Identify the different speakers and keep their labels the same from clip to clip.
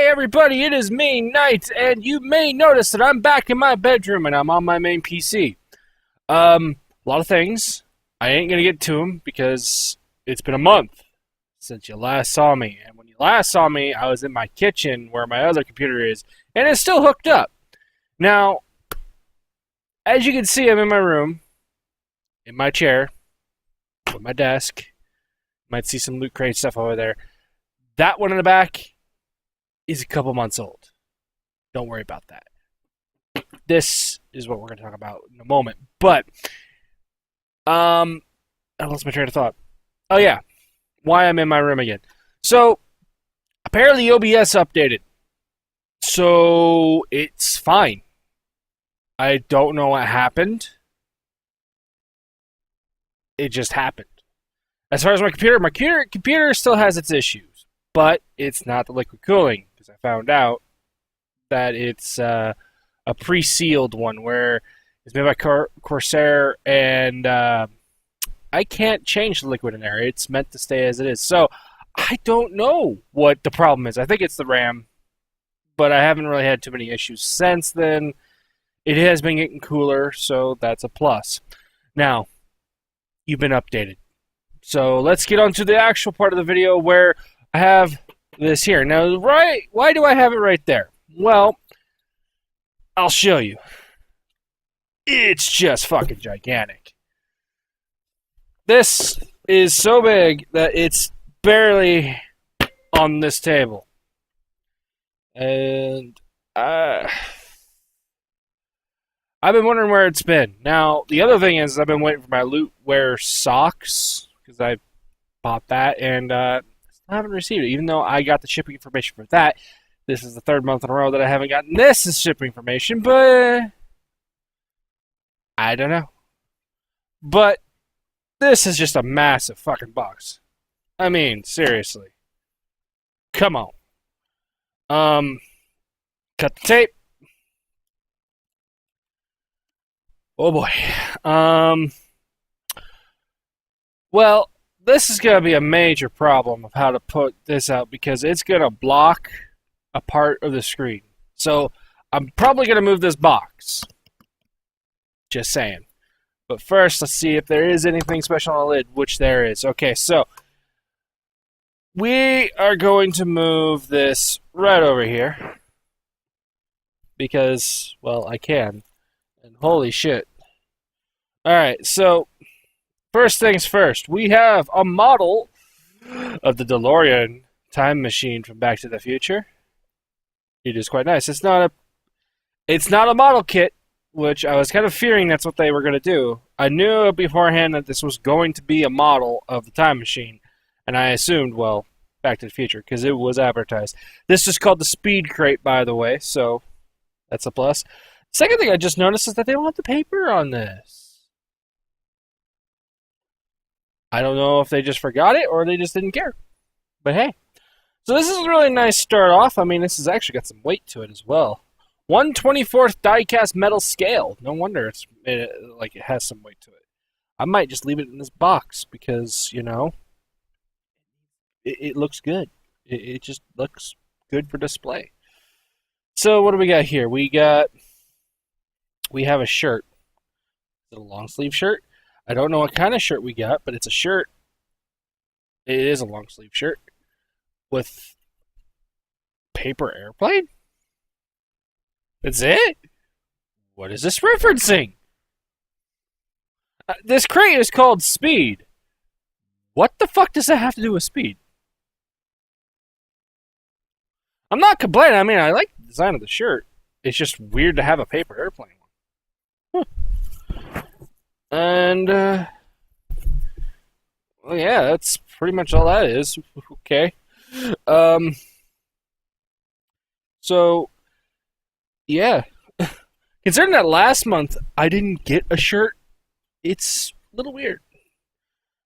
Speaker 1: Hey everybody, it is me, Knight, and you may notice that I'm back in my bedroom and I'm on my main PC. A lot of things. I ain't gonna get to them because it's been a month since you last saw me. And when you last saw me, I was in my kitchen where my other computer is, and it's still hooked up. Now, as you can see, I'm in my room, in my chair, with my desk. Might see some Lootcrate stuff over there. That one in the back is a couple months old. Don't worry about that. This is what we're going to talk about in a moment. But, I lost my train of thought. Oh yeah, why I'm in my room again. So, apparently OBS updated. So, it's fine. I don't know what happened. It just happened. As far as my computer still has its issues. But it's not the liquid cooling. Because I found out that it's a pre-sealed one where it's made by Corsair, and I can't change the liquid in there. It's meant to stay as it is. So I don't know what the problem is. I think it's the RAM, but I haven't really had too many issues since then. It has been getting cooler, so that's a plus. Now, you've been updated. So let's get on to the actual part of the video where I have this here. Now, why do I have it right there? Well, I'll show you. It's just fucking gigantic. This is so big that it's barely on this table. And I've been wondering where it's been. Now, the other thing is I've been waiting for my Lootwear socks because I bought that, and I haven't received it, even though I got the shipping information for that. This is the third month in a row that I haven't gotten this shipping information, but I don't know. But this is just a massive fucking box. I mean, seriously. Come on. Cut the tape. Oh boy. Well, this is going to be a major problem of how to put this out because it's going to block a part of the screen. So I'm probably going to move this box. Just saying. But first, let's see if there is anything special on the lid, which there is. Okay, so we are going to move this right over here because, well, I can. And holy shit. Alright, so first things first, we have a model of the DeLorean time machine from Back to the Future. It is quite nice. It's not a model kit, which I was kind of fearing that's what they were going to do. I knew beforehand that this was going to be a model of the time machine, and I assumed, well, Back to the Future, because it was advertised. This is called the Speed Crate, by the way, so that's a plus. Second thing I just noticed is that they don't have the paper on this. I don't know if they just forgot it or they just didn't care. But hey. So this is a really nice start off. I mean, this has actually got some weight to it as well. 1/24 die-cast metal scale. No wonder it has some weight to it. I might just leave it in this box because, you know, it looks good. It just looks good for display. So what do we got here? We have a shirt. Is it a long sleeve shirt? I don't know what kind of shirt we got, but it's a shirt. It is a long sleeve shirt with paper airplane. That's it? What is this referencing? This crate is called Speed. What the fuck does that have to do with Speed? I'm not complaining. I mean, I like the design of the shirt. It's just weird to have a paper airplane. Huh. And, well, yeah, that's pretty much all that is. Okay. So, yeah. Considering that last month I didn't get a shirt, it's a little weird.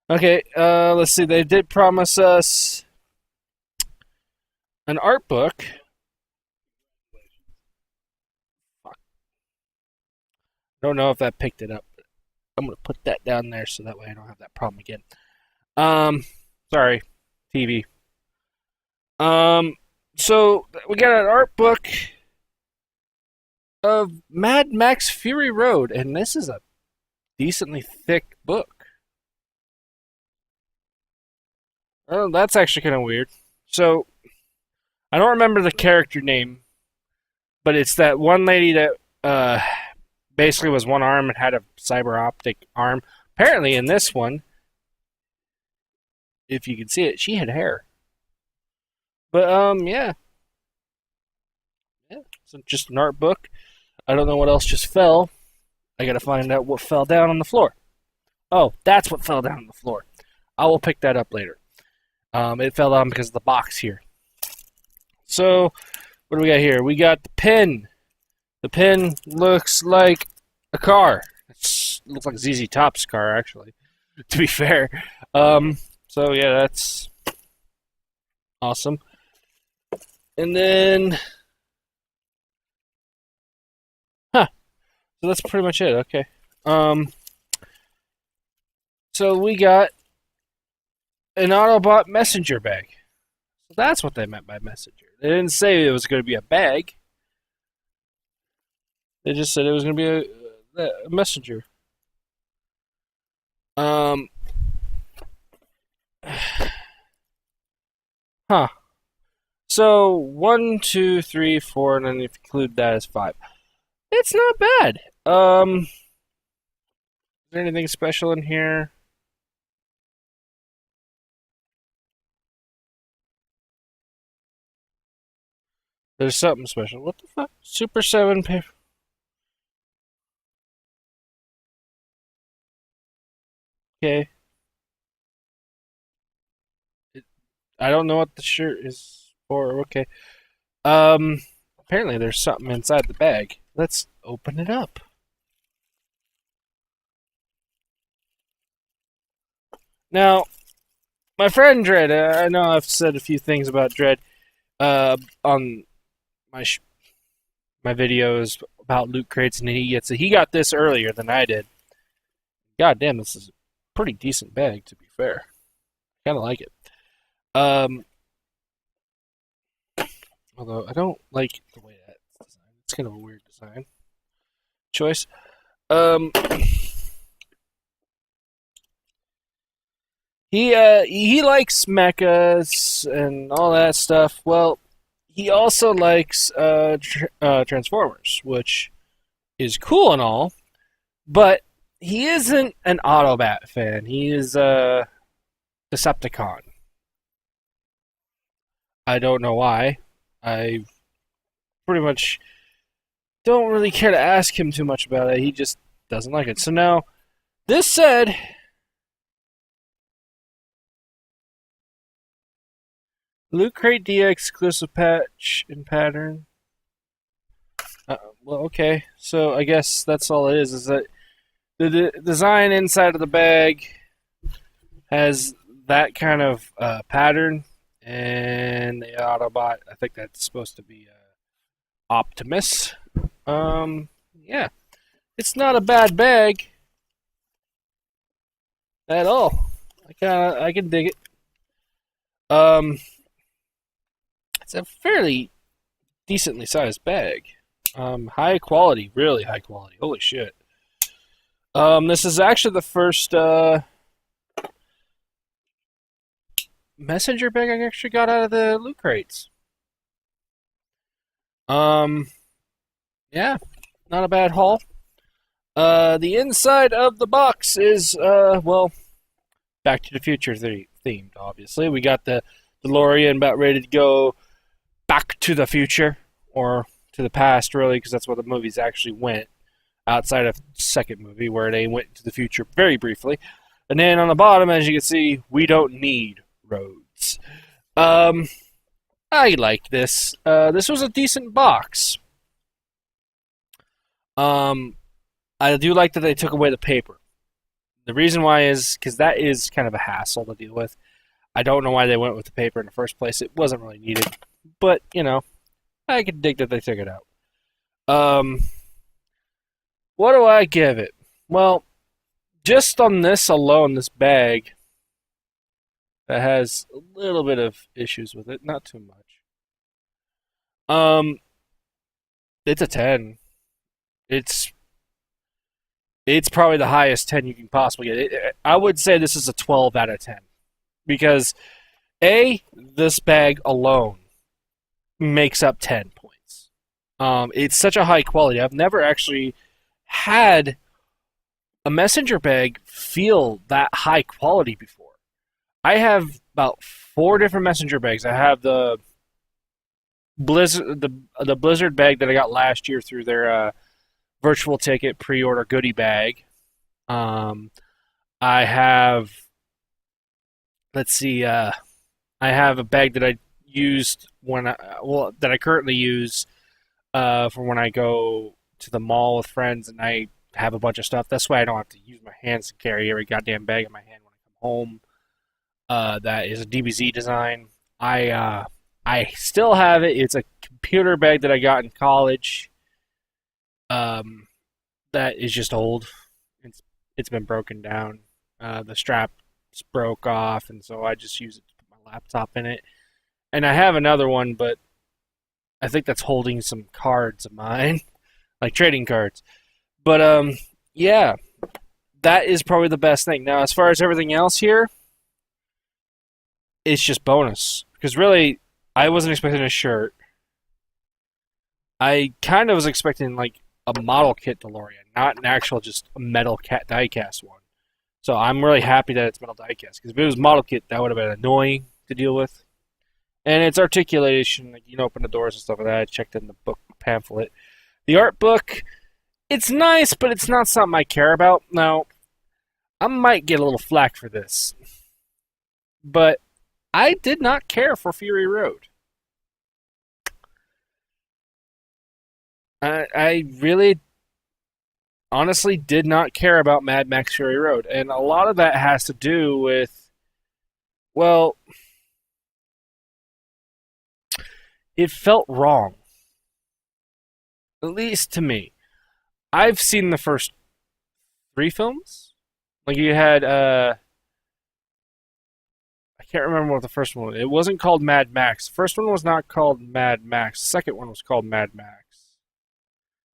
Speaker 1: Okay, let's see. They did promise us an art book. Fuck. Don't know if that picked it up. I'm going to put that down there so that way I don't have that problem again. Sorry, TV. So we got an art book of Mad Max Fury Road, and this is a decently thick book. Oh, that's actually kind of weird. So I don't remember the character name, but it's that one lady that uh, basically was one arm and had a cyber optic arm. Apparently, in this one, if you can see it, she had hair. But yeah, yeah. So just an art book. I don't know what else just fell. I gotta find out what fell down on the floor. Oh, that's what fell down on the floor. I will pick that up later. It fell down because of the box here. So, what do we got here? We got the pin. The pin looks like a car. It looks like ZZ Top's car, actually. To be fair. So yeah, that's awesome. And then, huh? So that's pretty much it. Okay. Um. So we got an Autobot messenger bag. So that's what they meant by messenger. They didn't say it was going to be a bag. They just said it was going to be a messenger. Um. Huh. So 1, 2, 3, 4, and then if you include that as 5, it's not bad. Is there anything special in here? There's something special. What the fuck? Super 7 paper. Okay. It, I don't know what the shirt is for. Okay. Um. Apparently, there's something inside the bag. Let's open it up. Now, my friend Dredd. I know I've said a few things about Dredd on my my videos about loot crates, and he got this earlier than I did. God damn, this is a pretty decent bag, to be fair. Kind of like it. Um, Although I don't like the way that's designed. It's kind of a weird design choice. Um, he likes mechas and all that stuff. Well, he also likes Transformers, which is cool and all, but he isn't an Autobat fan. He is a Decepticon. I don't know why. I pretty much don't really care to ask him too much about it. He just doesn't like it. So now, this said, Lootcrate DX exclusive patch and pattern. Well, okay. So I guess that's all it is. Is that the design inside of the bag has that kind of pattern, and the Autobot. I think that's supposed to be Optimus. Yeah, it's not a bad bag at all. I can dig it. Um, it's a fairly decently sized bag. High quality, really high quality. Holy shit. This is actually the first messenger bag I actually got out of the loot crates. Um, yeah, not a bad haul. The inside of the box is well, Back to the Future themed. Obviously, we got the DeLorean about ready to go back to the future or to the past, really, because that's where the movies actually went. Outside of the second movie, where they went to the future very briefly, and then on the bottom, as you can see, we don't need roads. I like this. This was a decent box. Um, I do like that they took away the paper. The reason why is because that is kind of a hassle to deal with. I don't know why they went with the paper in the first place. It wasn't really needed, but I could dig that they took it out. What do I give it? Well, just on this alone, this bag that has a little bit of issues with it, not too much. Um, it's a 10. It's it's probably the highest 10 you can possibly get. I would say this is a 12 out of 10 because this bag alone makes up 10 points. It's such a high quality. I've never actually had a messenger bag feel that high quality before. I have about four different messenger bags. I have the Blizzard bag that I got last year through their virtual ticket pre-order goodie bag. Um, I have let's see, I have a bag that I used that I currently use for when I go to the mall with friends and I have a bunch of stuff. That's why I don't have to use my hands to carry every goddamn bag in my hand when I come home. That is a DBZ design. I still have it. It's a computer bag that I got in college. Um, that is just old. It's it's been broken down. The strap broke off, and so I just use it to put my laptop in it. And I have another one, but I think that's holding some cards of mine, like trading cards. But yeah, that is probably the best thing. Now, as far as everything else here, it's just bonus because really, I wasn't expecting a shirt. I kind of was expecting like a model kit DeLorean, not an actual just a metal cat diecast one. So I'm really happy that it's metal diecast because if it was model kit, that would have been annoying to deal with. And its articulation, like you can open the doors and stuff like that. I checked in the book pamphlet. The art book, it's nice, but it's not something I care about. Now, I might get a little flack for this, but I did not care for Fury Road. I really, honestly, did not care about Mad Max Fury Road, and a lot of that has to do with, well, it felt wrong, at least to me. I've seen the first three films. Like you had, I can't remember what the first one was. It wasn't called Mad Max. The first one was not called Mad Max. The second one was called Mad Max.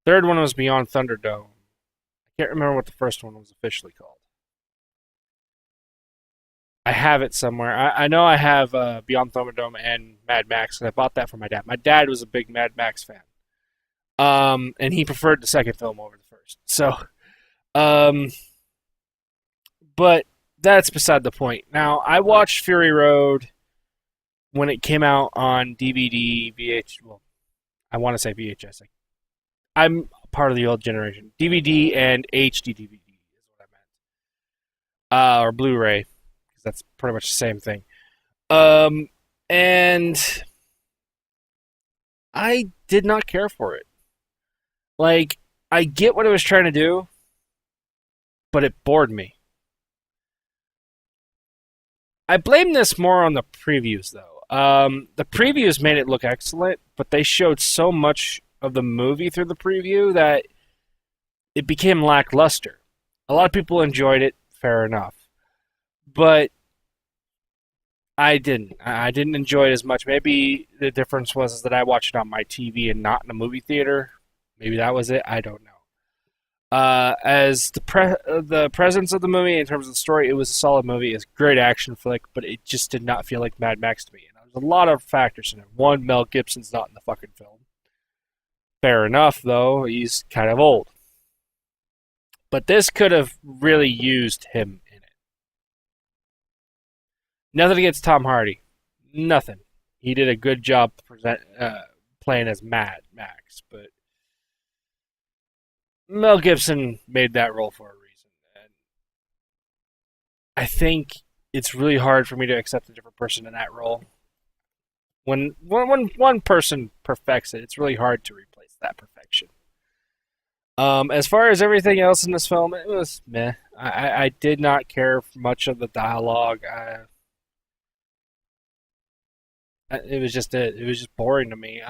Speaker 1: Third one was Beyond Thunderdome. I can't remember what the first one was officially called. I have it somewhere. I know I have Beyond Thunderdome and Mad Max, and I bought that for my dad. My dad was a big Mad Max fan, and he preferred the second film over the first. So, um, but that's beside the point. Now, I watched Fury Road when it came out on DVD, Well, I want to say VHS. I'm part of the old generation. DVD and HD DVD is what I meant, or Blu-ray, because that's pretty much the same thing. Um, and I did not care for it. Like, I get what it was trying to do, but it bored me. I blame this more on the previews, though. The previews made it look excellent, but they showed so much of the movie through the preview that it became lackluster. A lot of people enjoyed it, fair enough, but I didn't. I didn't enjoy it as much. Maybe the difference was is that I watched it on my TV and not in a movie theater. Maybe that was it. I don't know. As the presence of the movie in terms of the story, it was a solid movie. It's a great action flick, but it just did not feel like Mad Max to me. And there's a lot of factors in it. One, Mel Gibson's not in the fucking film. Fair enough, though. He's kind of old. But this could have really used him in it. Nothing against Tom Hardy. Nothing. He did a good job playing as Mad Max, but Mel Gibson made that role for a reason. And I think it's really hard for me to accept a different person in that role. When one person perfects it, it's really hard to replace that perfection. As far as everything else in this film, it was meh. I did not care for much of the dialogue. It was just it was just boring to me.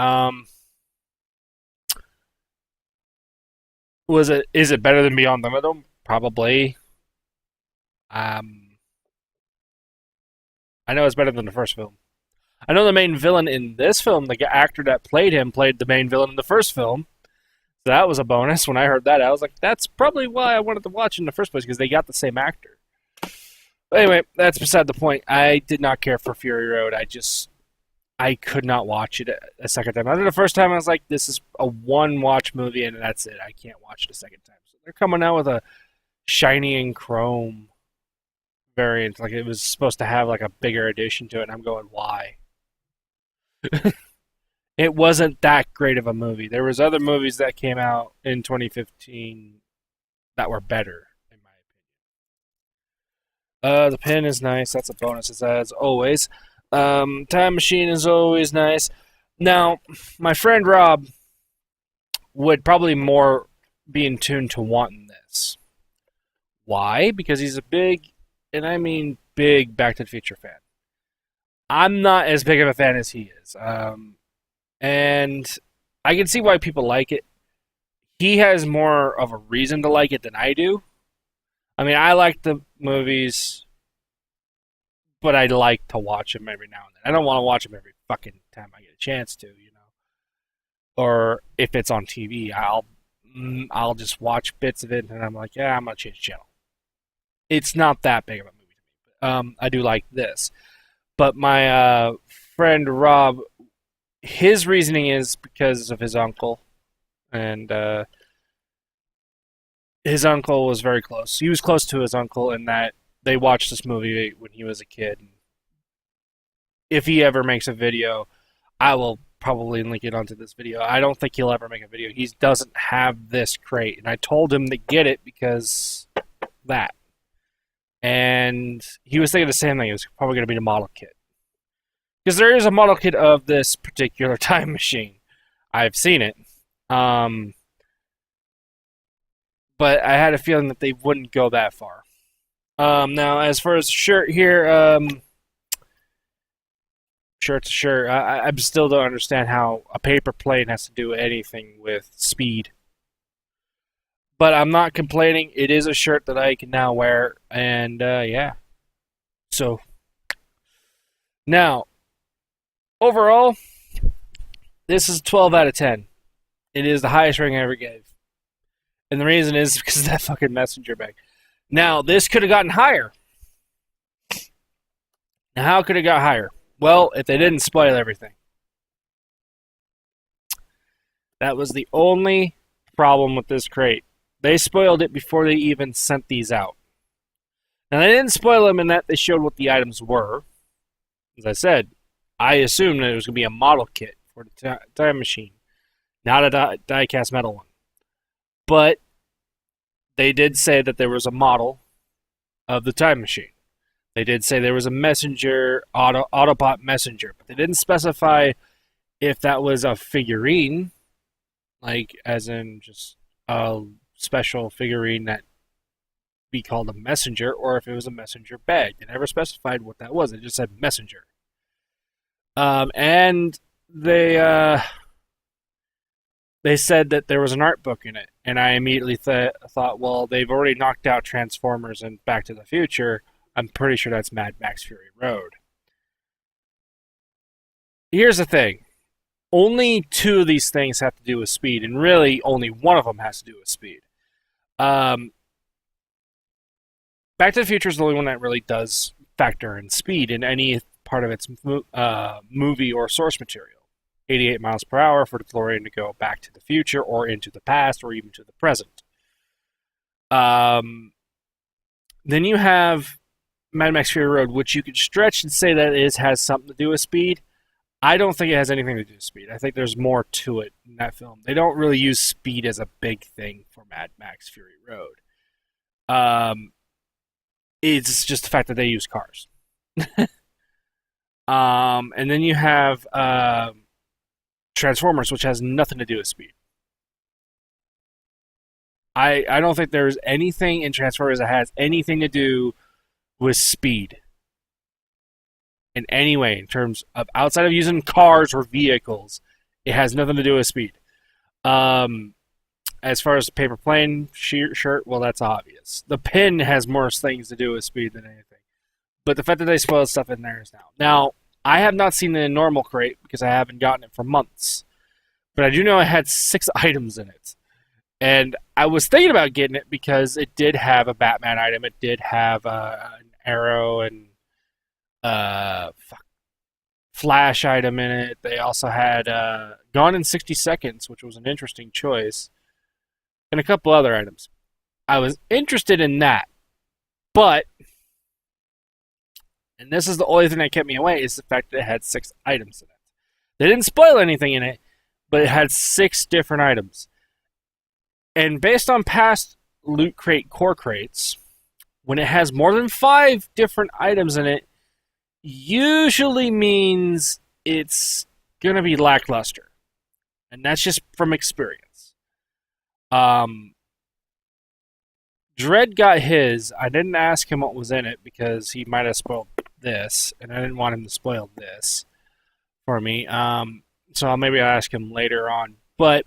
Speaker 1: Is it better than Beyond Thunderdome? Probably. Um, I know it's better than the first film. I know the main villain in this film, the actor that played him, played the main villain in the first film. So that was a bonus. When I heard that, I was like, that's probably why I wanted to watch it in the first place, because they got the same actor. But anyway, that's beside the point. I did not care for Fury Road. I could not watch it a second time. After the first time, I was like, this is a one-watch movie, and that's it. I can't watch it a second time. So they're coming out with a shiny and chrome variant. Like, it was supposed to have, like, a bigger addition to it, and I'm going, why? It wasn't that great of a movie. There was other movies that came out in 2015 that were better, in my opinion. The pin is nice. That's a bonus, as always. Time Machine is always nice. Now, my friend Rob would probably more be in tune to wanting this. Why? Because he's a big, and I mean big, Back to the Future fan. I'm not as big of a fan as he is. And I can see why people like it. He has more of a reason to like it than I do. I mean, I like the movies, but I like to watch them every now and then. I don't want to watch them every fucking time I get a chance to, you know. Or if it's on TV, I'll just watch bits of it, and I'm like, yeah, I'm gonna change channel. It's not that big of a movie to me. I do like this, but my friend Rob, his reasoning is because of his uncle, and his uncle was very close. He was close to his uncle in that they watched this movie when he was a kid. If he ever makes a video, I will probably link it onto this video. I don't think he'll ever make a video. He doesn't have this crate, and I told him to get it because that. And he was thinking the same thing. It was probably going to be the model kit. Because there is a model kit of this particular time machine. I've seen it. But I had a feeling that they wouldn't go that far. Now, as far as the shirt here, shirt's a shirt. I still don't understand how a paper plane has to do anything with speed. But I'm not complaining. It is a shirt that I can now wear, and yeah. So, now, overall, this is a 12 out of 10. It is the highest rating I ever gave. And the reason is because of that fucking messenger bag. Now, this could have gotten higher. Now, how could it got higher? Well, if they didn't spoil everything. That was the only problem with this crate. They spoiled it before they even sent these out. Now, they didn't spoil them in that they showed what the items were. As I said, I assumed that it was going to be a model kit for the time machine, not a die-cast metal one. But they did say that there was a model of the time machine. They did say there was a messenger, Autobot messenger, but they didn't specify if that was a figurine, like as in just a special figurine that be called a messenger, or if it was a messenger bag. They never specified what that was. They just said messenger. And they said that there was an art book in it, and I immediately thought, well, they've already knocked out Transformers and Back to the Future. I'm pretty sure that's Mad Max Fury Road. Here's the thing. Only two of these things have to do with speed, and really only one of them has to do with speed. Back to the Future is the only one that really does factor in speed in any part of its movie or source material. 88 miles per hour for the DeLorean to go back to the future or into the past or even to the present. Then you have Mad Max Fury Road, which you could stretch and say that it has something to do with speed. I don't think it has anything to do with speed. I think there's more to it in that film. They don't really use speed as a big thing for Mad Max Fury Road. It's just the fact that they use cars. And then you have Transformers, which has nothing to do with speed. I don't think there's anything in Transformers that has anything to do with speed in any way, in terms of outside of using cars or vehicles. It has nothing to do with speed. As far as the paper plane shirt, well, that's obvious. The pin has more things to do with speed than anything. But the fact that they spoiled stuff in there is now. Now, I have not seen it in normal crate because I haven't gotten it for months. But I do know it had 6 items in it. And I was thinking about getting it because it did have a Batman item. It did have an arrow and flash item in it. They also had Gone in 60 Seconds, which was an interesting choice, and a couple other items. I was interested in that, but, and this is the only thing that kept me away, is the fact that it had 6 items in it. They didn't spoil anything in it, but it had 6 different items. And based on past Loot Crate core crates, when it has more than 5 different items in it, usually means it's going to be lackluster. And that's just from experience. Dread got his. I didn't ask him what was in it because he might have spoiled this, and I didn't want him to spoil this for me. So maybe I'll ask him later on. But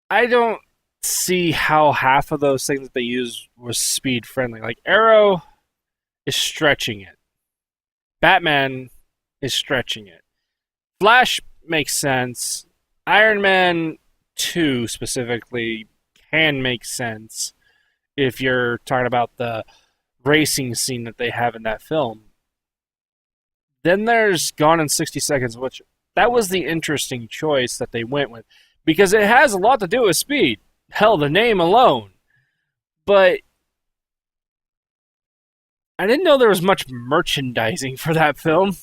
Speaker 1: I don't see how half of those things that they used was speed friendly. Like Arrow is stretching it. Batman is stretching it. Flash makes sense. Iron Man 2 specifically can make sense if you're talking about the racing scene that they have in that film. Then there's Gone in 60 Seconds, which that was the interesting choice that they went with because it has a lot to do with speed. Hell, the name alone. But I didn't know there was much merchandising for that film.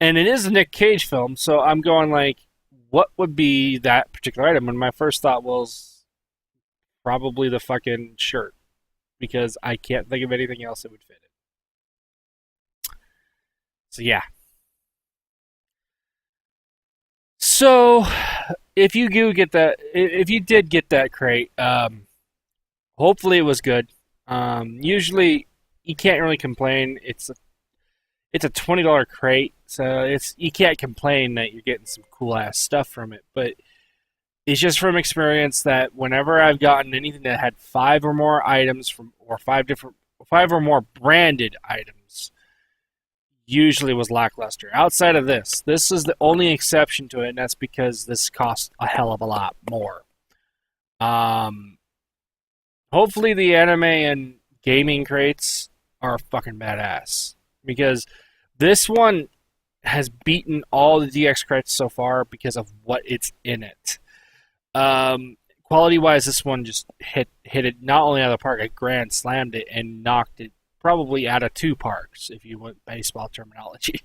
Speaker 1: And it is a Nick Cage film, so I'm going like, what would be that particular item? And my first thought was probably the fucking shirt. Because I can't think of anything else that would fit it. So yeah. So if you do get that, if you did get that crate, hopefully it was good. Usually you can't really complain. It's a $20 crate, so you can't complain that you're getting some cool ass stuff from it. But it's just from experience that whenever I've gotten anything that had 5 or more items or 5 or more branded items, usually was lackluster. Outside of this is the only exception to it, and that's because this costs a hell of a lot more. Hopefully the anime and gaming crates are fucking badass, because this one has beaten all the DX crates so far because of what it's in it. Quality wise, this one just hit it not only out of the park, it grand slammed it and knocked it probably out of 2 parks if you want baseball terminology.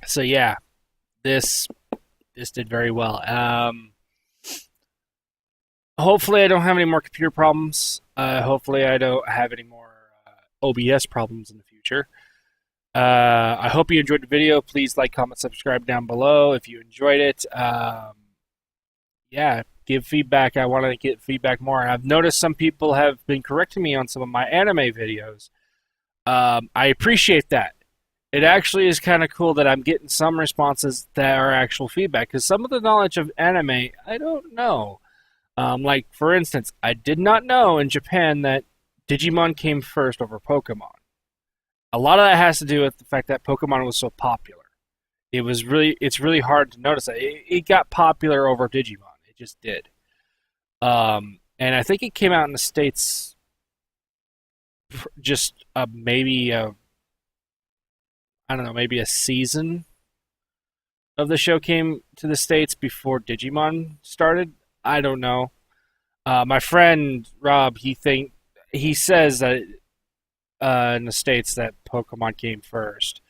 Speaker 1: So yeah, this did very well. Hopefully I don't have any more computer problems. Hopefully I don't have any more OBS problems in the future. I hope you enjoyed the video. Please like, comment, subscribe down below if you enjoyed it. Yeah, give feedback. I want to get feedback more. I've noticed some people have been correcting me on some of my anime videos. I appreciate that. It actually is kind of cool that I'm getting some responses that are actual feedback, because some of the knowledge of anime, I don't know. Like, for instance, I did not know in Japan that Digimon came first over Pokemon. A lot of that has to do with the fact that Pokemon was so popular. It's really hard to notice that. It got popular over Digimon. It just did. And I think it came out in the States just maybe a season of the show came to the States before Digimon started. I don't know. My friend Rob, he says that in the States that Pokemon came first.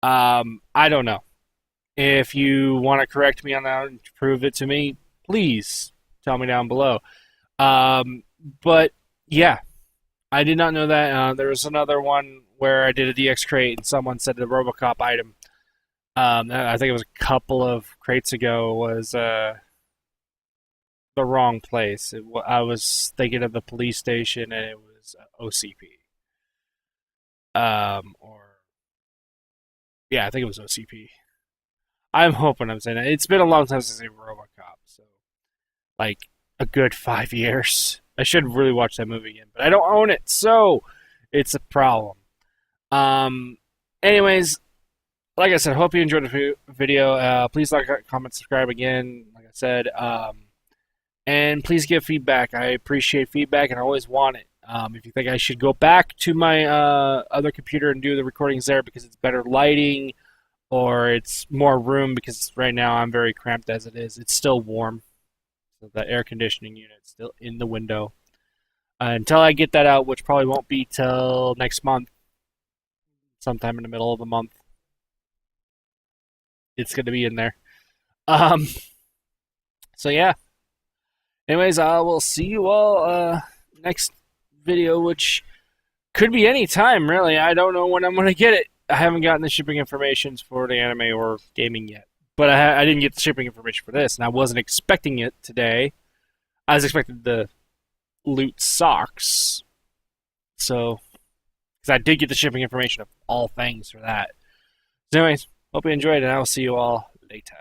Speaker 1: I don't know. If you want to correct me on that and prove it to me, please tell me down below. But yeah, I did not know that. There was another one where I did a DX crate and someone said the RoboCop item. I think it was a couple of crates ago, was the wrong place. I was thinking of the police station, and it was OCP. Yeah, I think it was OCP. I'm hoping I'm saying that. It's been a long time since I did RoboCop, so like a good 5 years. I should really watch that movie again, but I don't own it, so it's a problem. Um, anyways, like I said, hope you enjoyed the video. Please like, comment, subscribe again. Like I said, and please give feedback. I appreciate feedback and I always want it. If you think I should go back to my other computer and do the recordings there because it's better lighting or it's more room because right now I'm very cramped as it is. It's still warm. So the air conditioning unit's still in the window. Until I get that out, which probably won't be till next month, sometime in the middle of the month, it's going to be in there. Um, so yeah. Anyways, I will see you all next video, which could be any time, really. I don't know when I'm going to get it. I haven't gotten the shipping information for the anime or gaming yet. But I didn't get the shipping information for this, and I wasn't expecting it today. I was expecting the loot socks. So, because I did get the shipping information of all things for that. So anyways, hope you enjoyed, and I will see you all later.